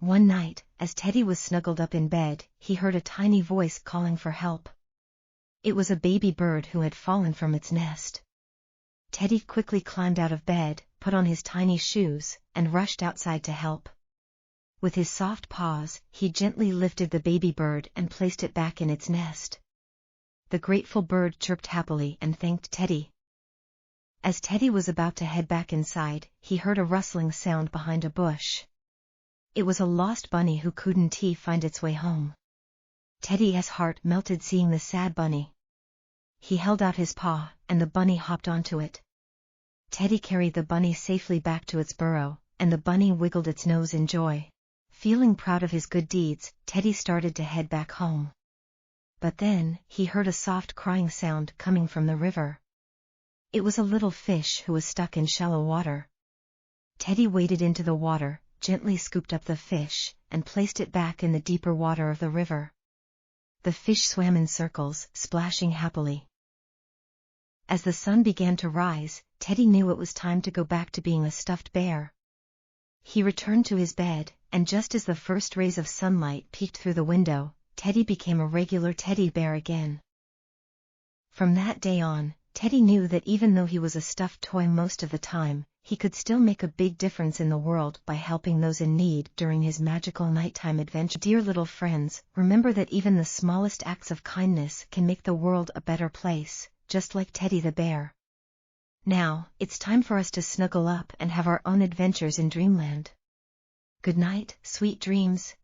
One night, as Teddy was snuggled up in bed, he heard a tiny voice calling for help. It was a baby bird who had fallen from its nest. Teddy quickly climbed out of bed, put on his tiny shoes, and rushed outside to help. With his soft paws, he gently lifted the baby bird and placed it back in its nest. The grateful bird chirped happily and thanked Teddy. As Teddy was about to head back inside, he heard a rustling sound behind a bush. It was a lost bunny who couldn't find its way home. Teddy's heart melted seeing the sad bunny. He held out his paw, and the bunny hopped onto it. Teddy carried the bunny safely back to its burrow, and the bunny wiggled its nose in joy. Feeling proud of his good deeds, Teddy started to head back home. But then, he heard a soft crying sound coming from the river. It was a little fish who was stuck in shallow water. Teddy waded into the water, gently scooped up the fish, and placed it back in the deeper water of the river. The fish swam in circles, splashing happily. As the sun began to rise, Teddy knew it was time to go back to being a stuffed bear. He returned to his bed, and just as the first rays of sunlight peeked through the window, Teddy became a regular teddy bear again. From that day on, Teddy knew that even though he was a stuffed toy most of the time, he could still make a big difference in the world by helping those in need during his magical nighttime adventure. Dear little friends, remember that even the smallest acts of kindness can make the world a better place, just like Teddy the bear. Now, it's time for us to snuggle up and have our own adventures in Dreamland. Good night, sweet dreams.